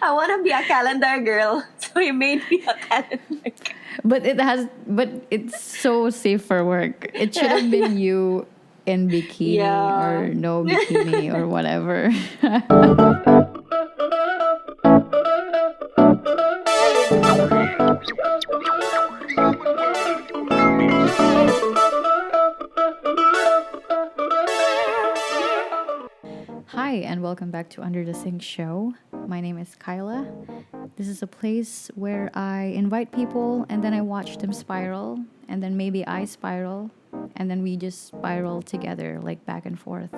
I want to be a calendar girl. So he made me a calendar girl. But it's so safe for work. It should have been you in bikini Yeah. or no bikini or whatever. Hi, and welcome back to Under the Sink Show. My name is Kyla. This is a place where I invite people and then I watch them spiral, and then maybe I spiral, and then we just spiral together, like back and forth.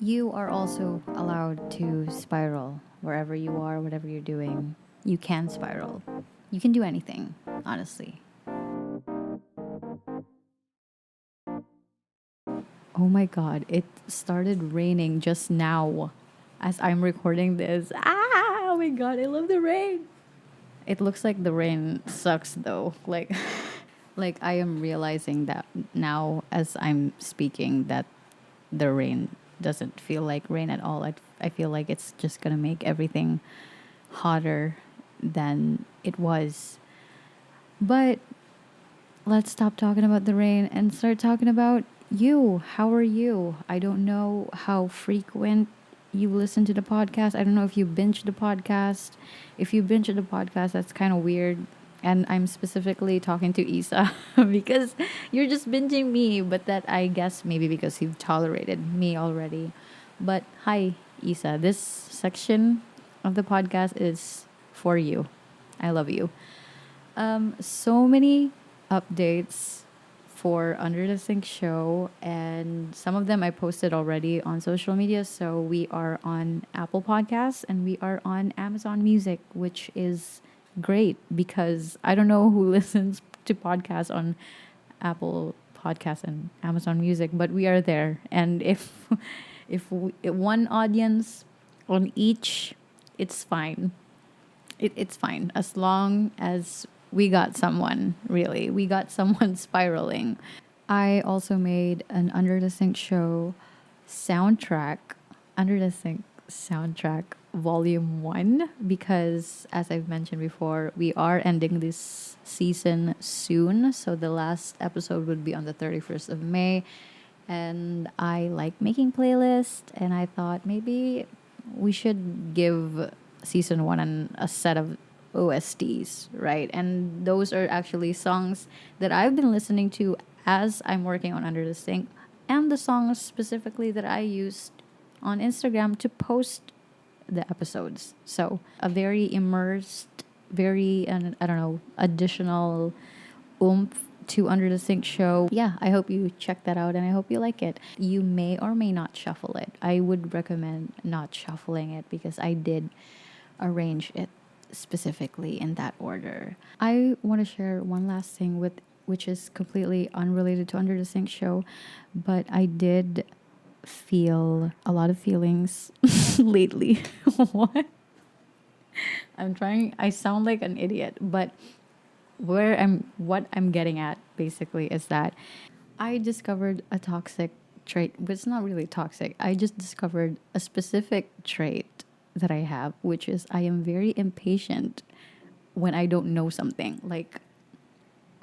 You are also allowed to spiral wherever you are, whatever you're doing. You can spiral. You can do anything, honestly. Oh my god, it started raining just now as I'm recording this. Ah, oh my god, I love the rain. It looks like the rain sucks though. Like I am realizing that now as I'm speaking that the rain doesn't feel like rain at all. I feel like it's just going to make everything hotter than it was. But let's stop talking about the rain and start talking about you. How are you? I don't know how frequent you listen to the podcast. I don't know if you binge the podcast. If you binge the podcast, that's kind of weird. And I'm specifically talking to Isa because you're just binging me, but that I guess maybe because you've tolerated me already. But hi, Isa. This section of the podcast is for you. I love you. So many updates for Under the Sink show, and some of them I posted already on social media. So we are on Apple Podcasts and we are on Amazon Music, which is great because I don't know who listens to podcasts on Apple Podcasts and Amazon Music, but we are there. And if one audience on each, it's fine. It's fine as long as we got someone, really. We got someone spiraling. I also made an Under the Sink show soundtrack, Under the Sink soundtrack volume 1, because as I've mentioned before, we are ending this season soon. So the last episode would be on the 31st of May. And I like making playlists, and I thought maybe we should give season 1 a set of OSTs, right? And those are actually songs that I've been listening to as I'm working on Under the Sink, and the songs specifically that I used on Instagram to post the episodes. So a very immersed, very, and I don't know, additional oomph to Under the Sink show. Yeah, I hope you check that out and I hope you like it. You may or may not shuffle it. I would recommend not shuffling it because I did arrange it specifically in that order. I want to share one last thing with which is completely unrelated to Under the Sink show, but I did feel a lot of feelings lately. What? I sound like an idiot, but what I'm getting at basically is that I discovered a toxic trait, but it's not really toxic. I just discovered a specific trait that I have, which is I am very impatient when I don't know something. Like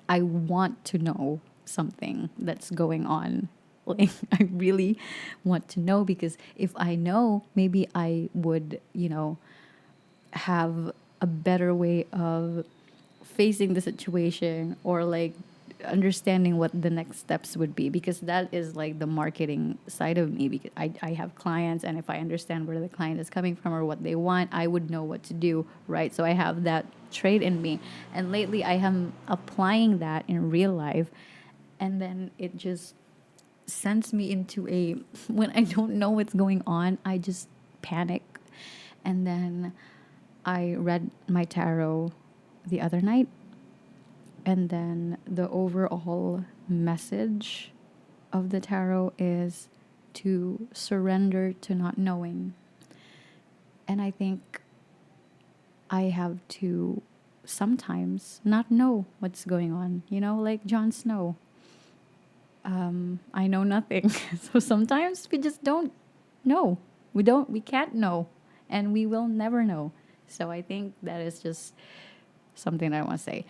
I want to know something that's going on. Like I really want to know because if I know, maybe I would, have a better way of facing the situation or like understanding what the next steps would be, because that is like the marketing side of me, because I have clients, and if I understand where the client is coming from or what they want, I would know what to do, right? So I have that trait in me, and lately I am applying that in real life, and then it just sends me into a when I don't know what's going on, I just panic. And then I read my tarot the other night, and then the overall message of the tarot is to surrender to not knowing. And I think I have to sometimes not know what's going on, like Jon Snow. I know nothing. So sometimes we just don't know. We can't know. And we will never know. So I think that is just something that I want to say.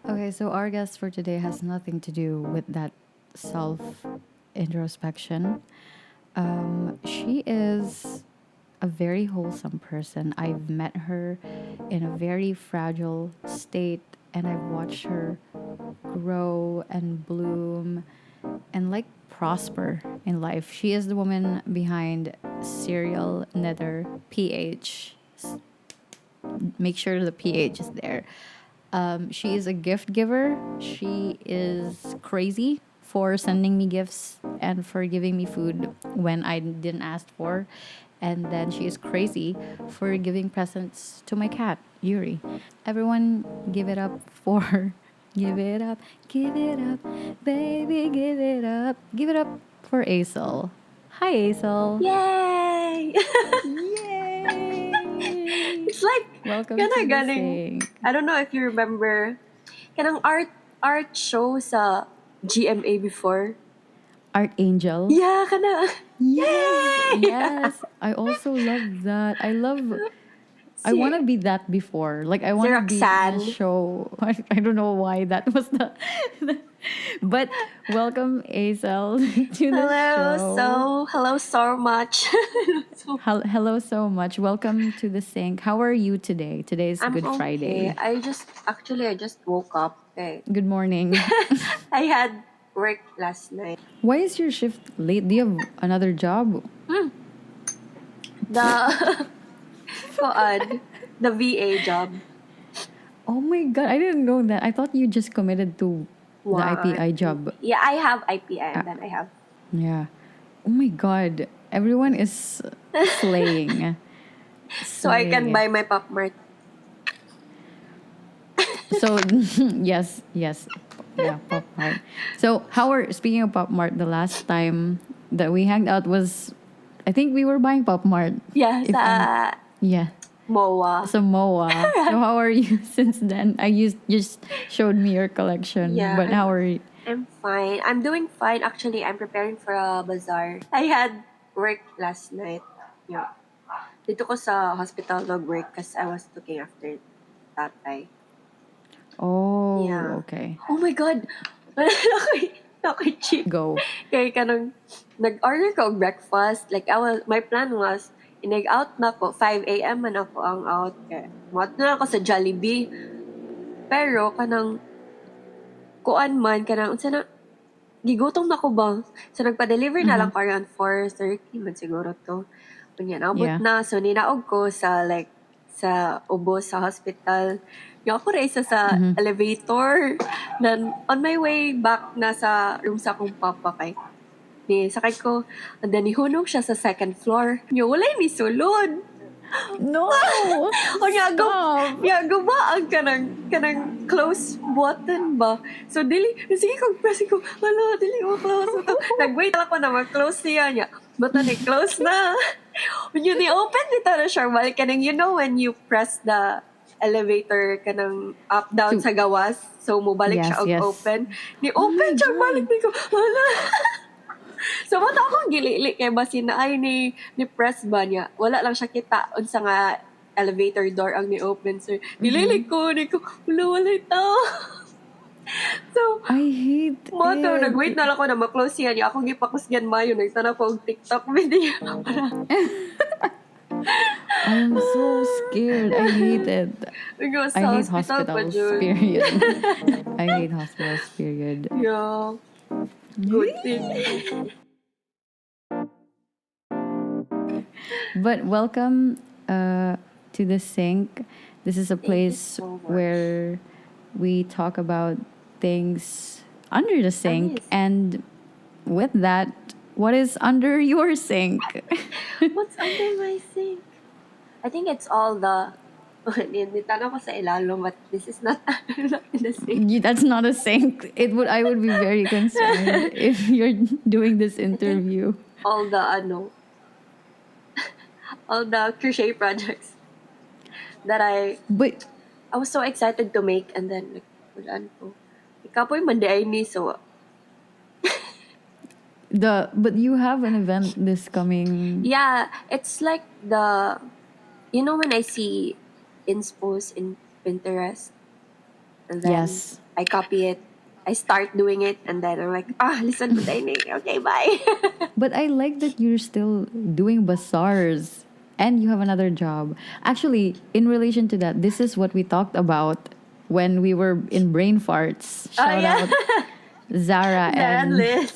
Okay, so our guest for today has nothing to do with that self introspection. She is a very wholesome person. I've met her in a very fragile state, and I've watched her grow and bloom and like prosper in life. She is the woman behind Serial Nether PH. Make sure the PH is there. She is a gift giver. She is crazy for sending me gifts and for giving me food when I didn't ask for. And then she is crazy for giving presents to my cat, Yuri. Everyone, give it up for. Give it up, baby, give it up. Give it up for Acyl. Hi, Acyl. Yay! Yay! It's like, Welcome kana to the ganing, sink. I don't know if you remember, kanang art show sa GMA before. Archangel. Yeah, kana. Yes, Yay! yes. I also love that. I Si, want to be that before. Like I si want to be the Roxanne. show. I don't know why that was the. But welcome, Acyl, to the show. Hello so much. So, Hello so much. Welcome to the sink. How are you today? Today's I'm Good okay. Friday. I just woke up. Okay. Good morning. I had work last night. Why is your shift late? Do you have another job? The koan, the VA job. Oh my god, I didn't know that. I thought you just committed to the One, IPI two. job. Yeah, I have IPI Ah, and then I have. yeah. Oh my god. Everyone is slaying. So I Slaying can it. buy my Pop Mart. So yes, yes. Yeah, Pop Mart. So speaking of Pop Mart, the last time that we hanged out was I think we were buying Pop Mart. Yeah, If I'm sa yeah. MOA. So Moa. So how are you since then? You just showed me your collection, Yeah, but how are you? I'm fine. I'm doing fine. Actually, I'm preparing for a bazaar. I had work last night. Yeah. Dito ko sa hospital nag-work kasi I was looking after tatay. Oh, Yeah. okay. Oh my God! Ako'y cheap. Go. Kaya kanang nag-order ko og breakfast. Like, my plan was, inag-out na ko, 5 a.m. man ako ang out. Kaya, mat na ako sa Jollibee. Pero, kanang, kuan man, kanang, unsa na, gigutom na ko ba? So, nagpa-deliver na lang ko around 4:30 man siguro to. Kunya, naabot Yeah. na. So, ninaog ko sa, like, sa ubos sa hospital. Yung ako rin isa sa elevator. Then, on my way back na sa room sa akong papa kay ni sakay ko. And then, nihunong siya sa second floor. Yung walay ni sulod. No. O niya, Stop. ba ang kanang close button ba? So, dili, sige kong press ko, wala, dili mo close. So, nag-wait lang ako na mag-close siya niya. Button ni close na. When you ni-open dito na siya, balik kanang, you know when you press the elevator kanang up down To- sa gawas, so mo balik Yes, siya og yes. open. Ni Oh open my siya, God. balik ni ko, wala. So, mata akong gilili kay basin na ay ni press ba niya. Wala lang siya kita unsa nga elevator door ang ni-open. So, nilili ko, ni ko, wala ito. So, I hate mo to, it. nag-wait na lang ako na ma-close siya niya. Akong gipakusgan mayo, nagtanaw ko og TikTok video. I'm so scared. I hate it. Nag-go I sa hate hospital pa, hospitals, Jud. period. I hate hospitals, period. Yeah. Good thing. But welcome to the sink. This is a you place so much. where we talk about things under the sink. Yes. And with that, what is under your sink? What's under my sink? I think it's all the... Nitanaw ko sa ilalong, but this is not not in the sink. That's not a sink. I would be very concerned if you're doing this interview. All the all the crochet projects that I But was so excited to make, and then like walaan ko. Ikapoy Monday ni so but you have an event this coming. yeah, it's like the You know when I see inspos in Pinterest and then Yes. I copy it, I start doing it, and then I'm like, listen to Dine. Okay, bye. But I like that you're still doing bazaars and you have another job. Actually, in relation to that, this is what we talked about when we were in Brain Farts. Oh, Shout yeah. out Zara Zara and and Liz.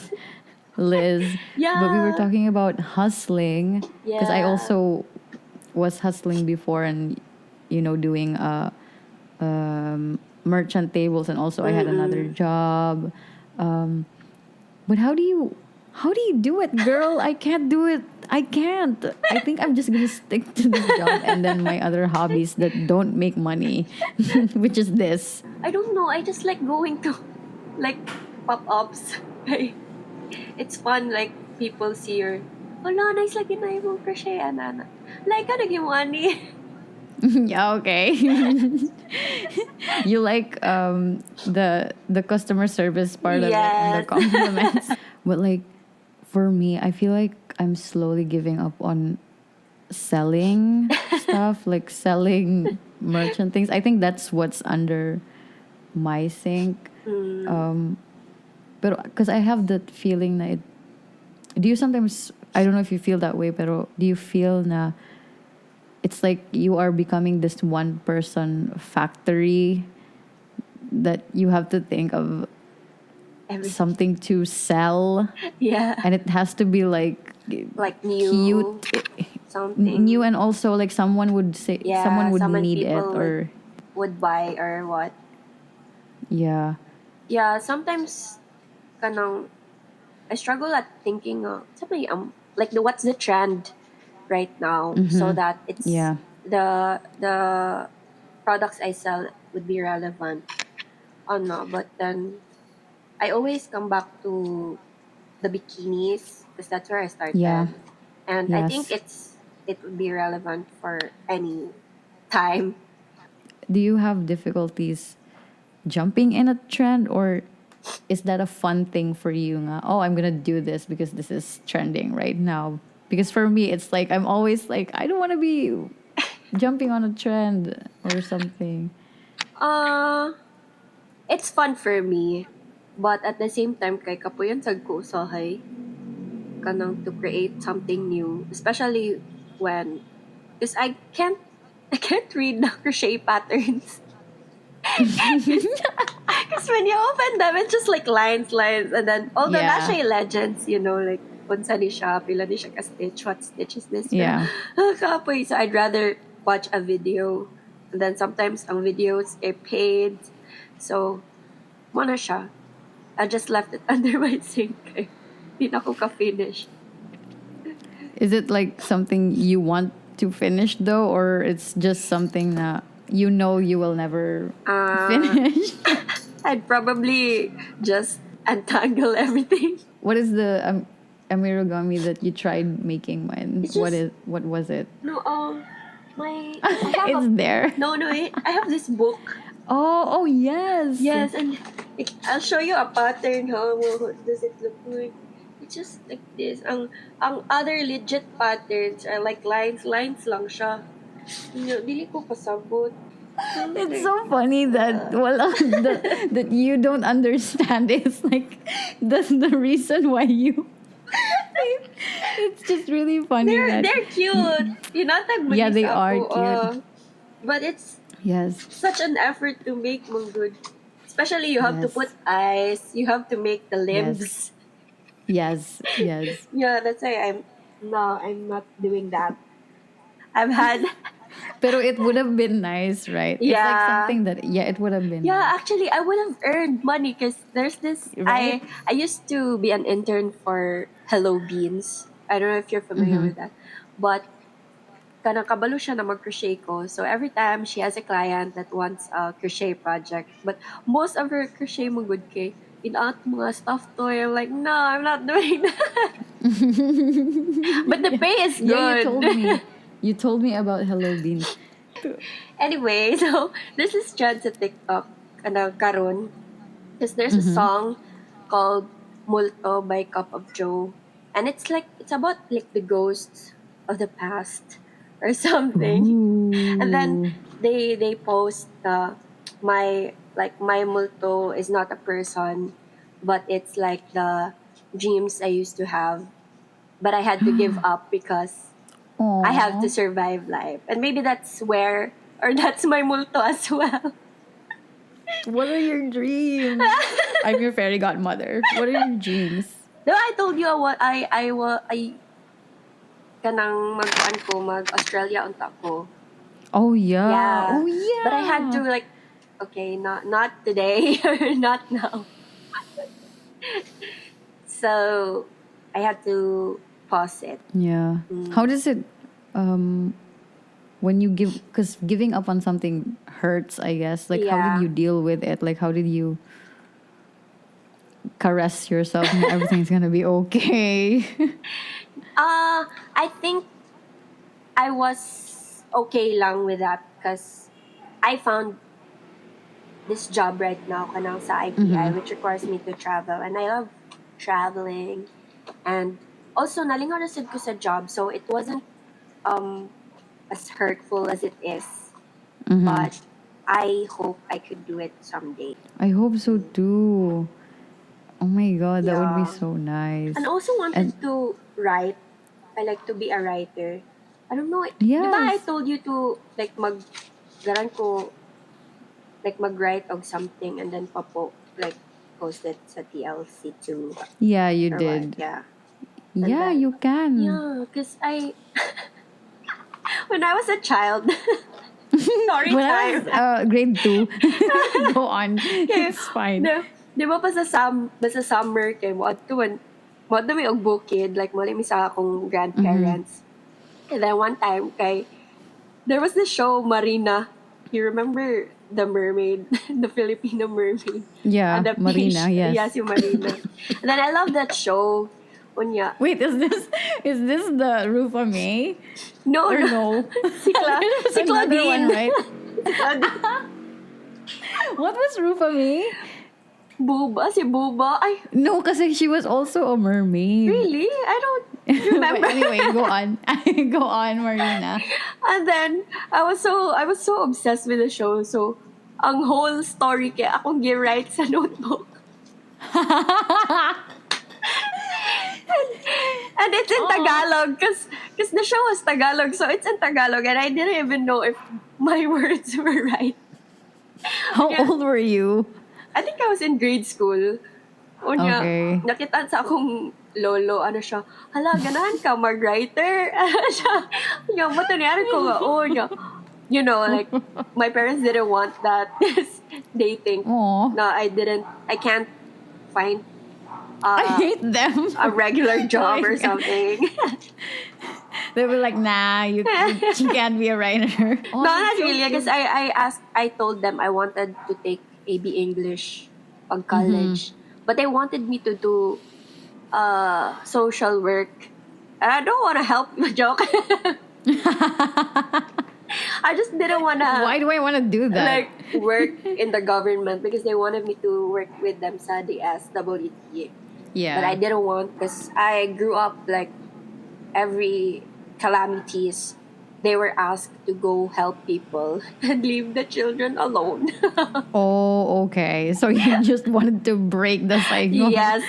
Liz. But we were Yeah. talking about hustling because I Yeah. also was hustling before and, doing merchant tables, and also I had another Mm-mm. job. But how do you do it, girl? I can't do it. I can't. I think I'm just gonna stick to this job and then my other hobbies that don't make money, which is this. I don't know. I just like going to like pop-ups. It's fun. Like people see your, wala, nice lagi na yung crochet, ana. Like, ano yung money? Yeah, okay. You like the customer service part of it and the Yes. compliments. But like for me, I feel like I'm slowly giving up on selling stuff, like selling merchant things. I think that's what's under my sink. Mm, But because I have that feeling that do you sometimes, I don't know if you feel that way, but do you feel na it's like you are becoming this one person factory that you have to think of everything. something to sell, Yeah. and it has to be like Like cute, new new, something. and also like someone Yeah, would some need it, people would or would buy or what. yeah. Yeah, sometimes kanang I struggle at thinking something like what's the trend right now so that it's Yeah. the products I sell would be relevant. Oh no, but then I always come back to the bikinis because that's where I Yeah. started. And I think Yes. it would be relevant for any time. Do you have difficulties jumping in a trend, or is that a fun thing for you nga? Oh, I'm gonna do this because this is trending right now. Because for me, it's like I'm always like I don't want to be jumping on a trend or something. Uh it's fun for me. But at the same time, kay kapuyan sa ko usahay kanang to create something new, especially when because I can't read the crochet patterns. Because when you open them, it's just like lines, and then although not Yeah. siya legends, like unsa ni siya, pila ni siya ka stitch, what stitch is this? Pero Yeah. kapoy, so I'd rather watch a video, and then sometimes ang videos are paid, so mo na siya. I just left it under my sink. Di na ko ka-finish. Is it like something you want to finish though, or it's just something that you will never Uh, finish? I'd probably just untangle everything. What is the amirogami that you tried making mine? It's just What was it? no I have It's a there. no I have this book. Oh, yes. Yes, and I'll show you a pattern. How does it look like? It's just like this. Ang other legit patterns are like lines lang siya. Dili ko pasabot. So, It's like, so funny that that you don't understand. It's like the reason why you. It's just really funny that. they're cute. Hinatag mo Yeah, ni they sa are ako. cute. But it's Yes. such an effort to make mong good. Especially you have to Yes. put eyes. You have to make the Yes. limbs. Yes. Yes. Yeah, that's why I'm not doing that. I've had Pero it would have been nice, right? It's like yeah. something that, yeah, it would have been Yeah, nice, actually, I would have earned money because there's this. right? I used to be an intern for Hello Beans. I don't know if you're familiar with that, but kanang kabalo siya na mag-crochet ko. So every time she has a client that wants a crochet project, but most of her crochet mo good kay in-out mga stuffed toy. I'm like, no, I'm not doing that. But the pay is Yeah, good. you told me about Hello Beans. Anyway, so this is trend sa TikTok kanang karon. Because there's a song called Multo by Cup of Joe. And it's about like the ghosts of the past. or something. And then Ooh. they post my multo is not a person, but it's like the dreams I used to have, but I had to give up because I have to Aw. survive life. And maybe that's where, or that's my multo as well. What are your dreams? I'm your fairy godmother. What are your dreams? No, I told you what I kanang mag Australia unta ko. Oh yeah. Yeah. Oh But I had to yeah. like, okay, not today or not now. So I had to pause it. Yeah. How Mm. does it when you give, because giving up on something hurts, I guess. Like how did Yeah. you deal with it? Like how did you caress yourself? Everything's gonna be okay. I think I was okay lang with that because I found this job right now kanang sa IPI, Mm-hmm. which requires me to travel, and I love traveling. And also nalingaw na sad ko sa job, so it wasn't um as hurtful as it is, Mm-hmm. but I hope I could do it someday. I hope so too. Oh my god, that would be Yeah. so nice. And also And wanted to write. I like to be a writer. I don't know. Di ba I yes. told you to like garan ko like mag-write of something and then like post it sa TLC too Yeah, you or what? did. Yeah. And Yeah, then you can. yeah, because I when I was a child, story When I time. was grade 2, go on. Okay, It's fine. di ba pa sa summer kay mo adto may og bukid like mo mi sa akong Mm-hmm. grandparents. And then one time kay there was this show Marina. You remember the mermaid, the Filipino mermaid, Yeah, Marina, adaptation. yes. Yes, yung Marina. And then I love that show. Unya. Wait, is this the Rufa May? No, Or no. no? There's Si another one, Claudine. right? Si Claudine. What was Rufa May? Si Buba. Ay, No, kasi she was also a mermaid. really? I don't But remember. anyway, go on. Go on, Marina. And then I was so obsessed with the show. So ang whole story kaya akong gi-write sa notebook. And it's in Tagalog because the show was Tagalog, so it's in Tagalog, and I didn't even know if my words were right. How Yeah. old were you? I think I was in grade school. Unya, Okay. nakita sa akong lolo, ano siya, hala, ganahan ka, mag-writer. Siya, yung matunyaran ko nga, oh, niya. You know, like, my parents didn't want that. They think, Aw. no, I can't find I hate them. a regular job or Like, something. they were like, nah, you can't be a writer. Oh, No, that's not so really. Because cute. I told them I wanted to take AB English on college, but they wanted me to do social work, and I don't want to help. Joke. I just didn't want Why to do I want to do that? like work in the government because they wanted me to work with them sa DSWT. Yeah. But I didn't want because I grew up like every calamities. They were asked to go help people and leave the children alone. Oh, okay. So you just wanted to break the cycle. Yes.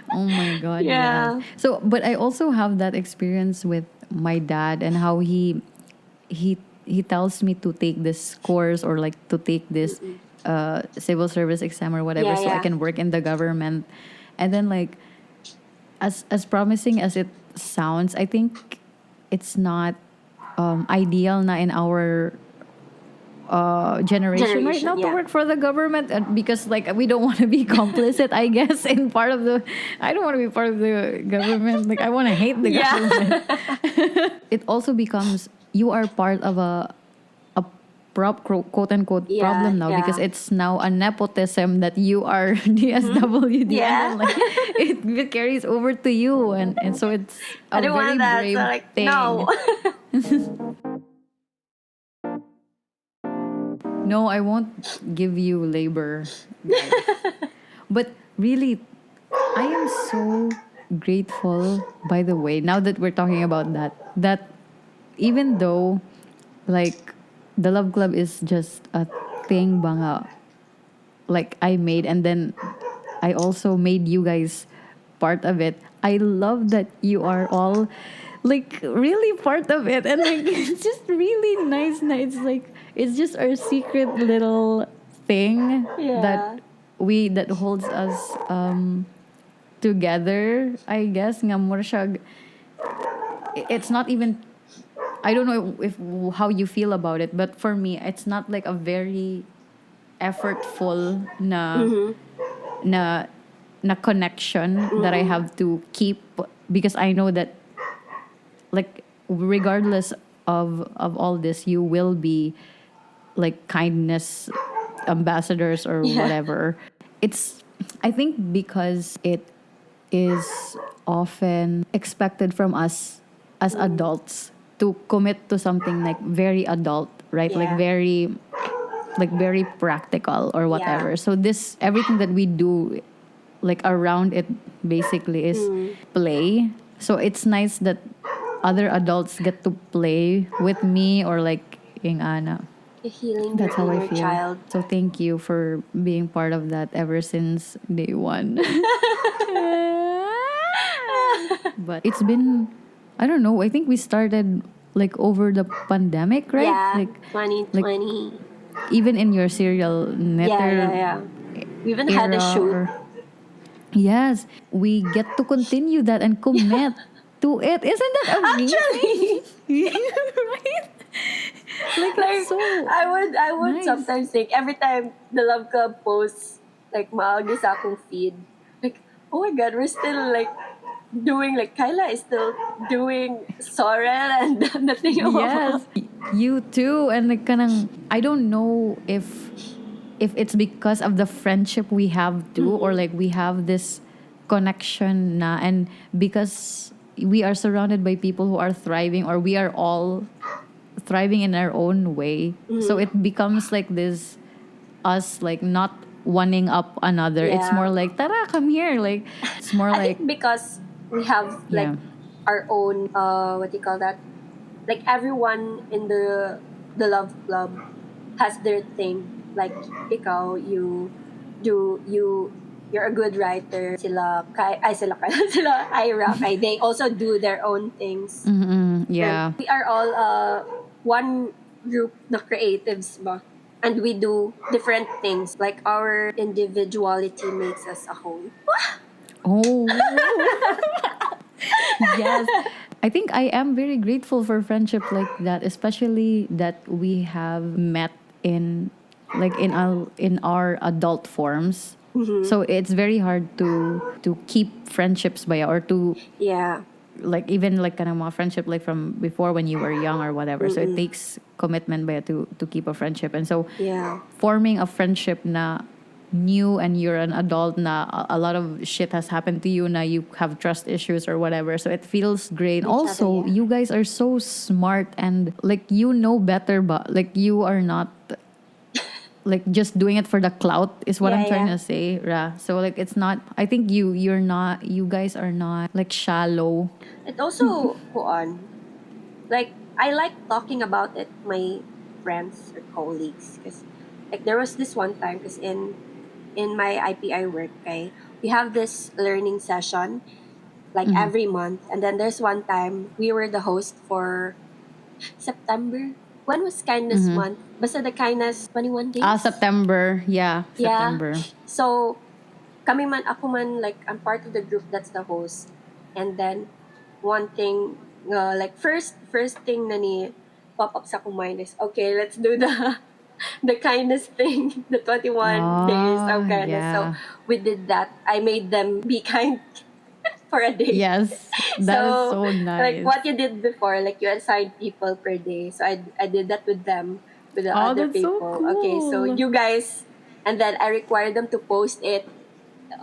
Oh my god, Yeah. yeah. So, but I also have that experience with my dad and how he tells me to take this course or like to take this civil service exam or whatever Yeah, so I yeah. can work in the government. And then like as promising as it sounds, I think it's not ideal na in our generation right now Generation, to yeah. work for the government because like we don't want to be complicit, I guess, in part of the I don't want to be part of the government, like I want to hate the government. Yeah. It also becomes you are part of a quote unquote Yeah, problem now because yeah. it's now a nepotism that you are DSWD Yeah. and then like it carries over to you and so it's I a didn't very want that. So brave like, thing. no. No, I won't give you labor, guys. But really, I am so grateful, by the way, now that we're talking about that even though like the Love Club is just a thing banga like I made, and then I also made you guys part of it. I love that you are all like really part of it, and like it's just really nice. It's like it's just our secret little thing Yeah. that holds us together. I guess nga more siya, it's not even, I don't know if how you feel about it, but for me it's not like a very effortful na na connection that I have to keep, because I know that like regardless of all this, you will be like kindness ambassadors or Yeah. whatever. It's, I think because it is often expected from us as adults to commit to something like very adult, right? Yeah. Like very practical or Yeah. whatever. So this everything that we do like around it basically is play. So it's nice that other adults get to play with me or like ing ana. Healing your That's how I inner feel. child. So thank you for being part of that ever since day one. But it's been, I don't know, I think we started like over the pandemic, right? Yeah, Like 2020. even in your serial Yeah, yeah, netter yeah. We even had a era shoot. or yes, we get to continue that and commit to it. Isn't that amazing? Actually, Right? Like like it's so I would nice. sometimes think every time the Love Club posts like maagi sa akong feed, like oh my god, we're still like doing like Kyla is still doing Sorel and nothing about. Yes, you too. And like kanang, I don't know if it's because of the friendship we have too, or like we have this connection na, and because we are surrounded by people who are thriving, or we are all thriving in our own way. So it becomes like this us like not one up another. It's more Yeah, like tara come here. Like it's more I think like because we have like yeah. our own what do you call that? Like everyone in the Love Club has their thing. Like ikaw, you do you're a good writer. Sila kay ay sila kay sila Ira kay they also do their own things. Mm-mm, And yeah. we are all one group na creatives ba. And we do different things. Like our individuality makes us a whole. Oh. Yes. I think I am very grateful for friendship like that, especially that we have met in like in our adult forms. So it's very hard to keep friendships by or to Yeah. like even like kind of more friendship like from before when you were young or whatever. So it takes commitment by to keep a friendship. And so Yeah. forming a friendship na new and you're an adult na a lot of shit has happened to you na you have trust issues or whatever, so it feels great. Each other, Also yeah. you guys are so smart and like you know better, but like you are not like just doing it for the clout is what Yeah, I'm trying yeah. to say, Ra. So like it's not, I think you're not, you guys are not like shallow. It also go on. Like I like talking about it with my friends or colleagues because like there was this one time because in my IPI work, okay, we have this learning session like every month, and then there's one time we were the host for September. When was kindness month? Basta the kindness 21 days. September, yeah, Yeah. September. So kami man, ako man, like, I'm part of the group that's the host. And then, one thing, like, first thing na ni pop up sa akong mind is, okay, let's do the the kindness thing, the 21 days of kindness. So, Yeah. we did that. I made them be kind for a day. Yes, that is So, so like, nice. what you did before, like, you assigned people per day. So, I did that with them, with the Oh, other that's so people. Okay, so cool. you guys, and then I required them to post it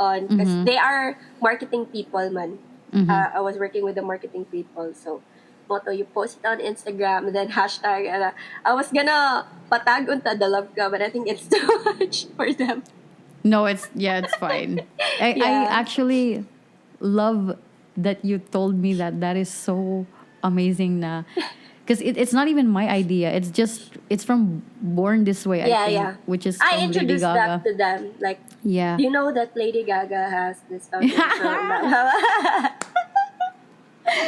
on because they are marketing people man. I was working with the marketing people, so motto you post it on Instagram and then hashtag. I was gonna patag unta the love ka, but I think it's too much for them. No, it's, yeah, it's fine. I Yeah, actually love that you told me that. That is so amazing na Because it's not even my idea. It's from Born This Way, I Yeah, think, yeah. which is I from Lady introduced that Gaga. to them. Like, Yeah. do you know that Lady Gaga has this foundation?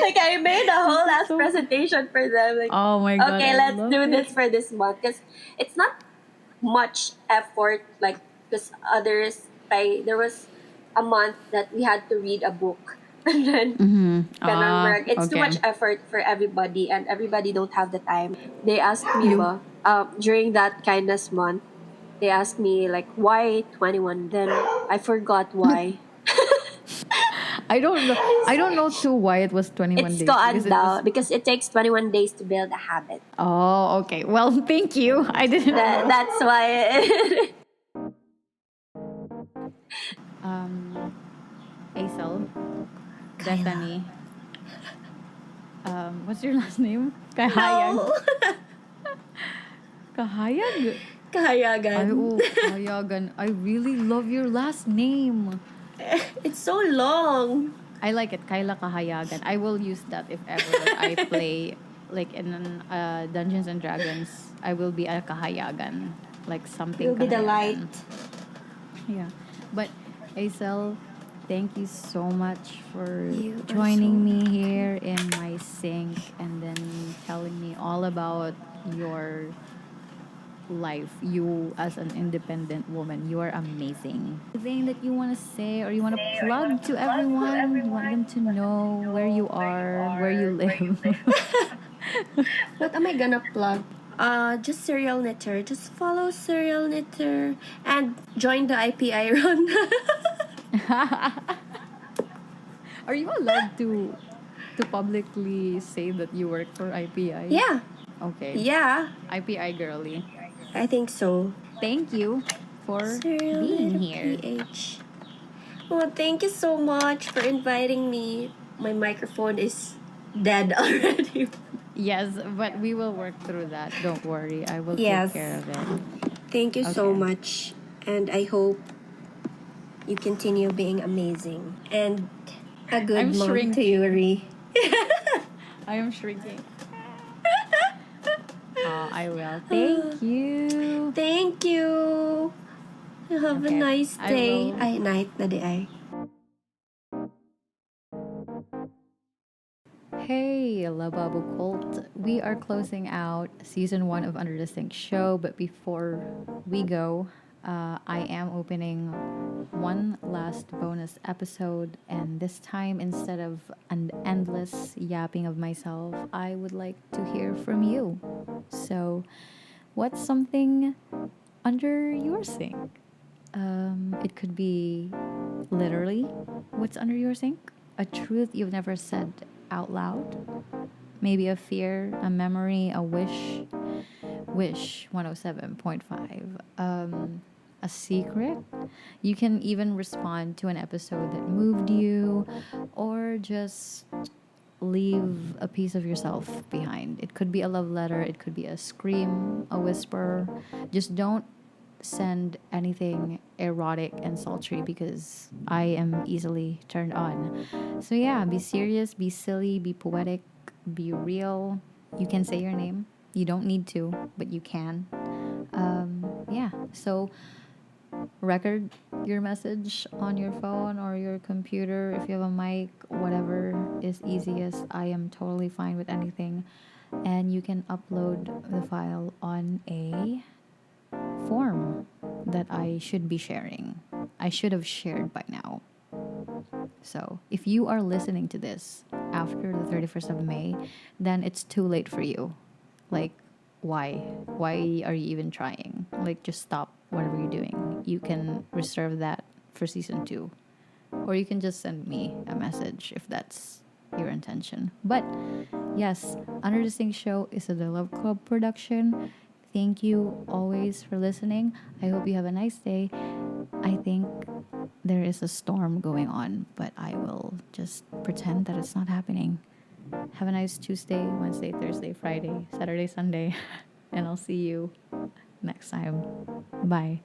Like, I made a whole This is ass so. presentation for them. Like, Oh my god, okay, I let's love do it. this for this month because it's not much effort. Like, because others, there was a month that we had to read a book, and then ganun marag. It's too Okay. much effort for everybody, and everybody don't have the time. They asked me You. ba, during that kindness month, they asked me like why 21. Then I forgot why. I don't know. I don't know too why it was 21 It's days because koan it was. daw because it takes 21 days to build a habit. Oh, okay. Well, thank you. I didn't know. That's why. Um, Acyl, Bethany. What's your last name? Kahayag. No. Kahayag. Ay, Kahayagan. oh, Kahayagan. I really love your last name. It's so long. I like it. Kyla Kahayagan. I will use that if ever that I play like in Dungeons and Dragons. I will be a Kahayagan. Like something You'll be the light. Kahayagan. Yeah. But Aicel, thank you so much for You are joining so me here in my sink and then telling me all about your life, you as an independent woman. You are amazing. Anything that you want to say or you want to plug to everyone? You want them to know where you are, where you live. What am I gonna plug? Just Serial Knitter. Just follow Serial Knitter and join the IPI run. Are you allowed to publicly say that you work for IPI? Yeah. Okay. Yeah. IPI girly. I think so. Thank you for Serial being Knitter here. PH. Well, thank you so much for inviting me. My microphone is dead already. Yes, but we will work through that. Don't worry. I will Yes. take care of it. Thank you so Okay. much. And I hope you continue being amazing. And a good I'm mom shrinking. to Yuri. I am shrinking. I will. Thank you. Thank you. Have a Okay, nice I day. will. Ay, night na di ay. Hey, Lababu Cult. We are closing out season 1 of Under the Sink Show, but before we go, I am opening one last bonus episode, and this time, instead of an endless yapping of myself, I would like to hear from you. So, what's something under your sink? It could be literally what's under your sink, a truth you've never said out loud, maybe a fear, a memory, a wish 107.5, a secret. You can even respond to an episode that moved you or just leave a piece of yourself behind. It could be a love letter, it could be a scream, a whisper. Just don't send anything erotic and sultry because I am easily turned on. So, yeah, be serious, be silly, be poetic, be real. You can say your name. You don't need to, but you can. Yeah, so record your message on your phone or your computer if you have a mic, whatever is easiest. I am totally fine with anything. And you can upload the file on a form that I should be sharing. I should have shared by now. So, if you are listening to this after the 31st of May, then it's too late for you. Like, why? Why are you even trying? Like, just stop whatever you're doing. You can reserve that for season 2. Or you can just send me a message if that's your intention. But yes, Under the Sink Show is a The Love Club production. Thank you always for listening. I hope you have a nice day. I think there is a storm going on, but I will just pretend that it's not happening. Have a nice Tuesday, Wednesday, Thursday, Friday, Saturday, Sunday, and I'll see you next time. Bye.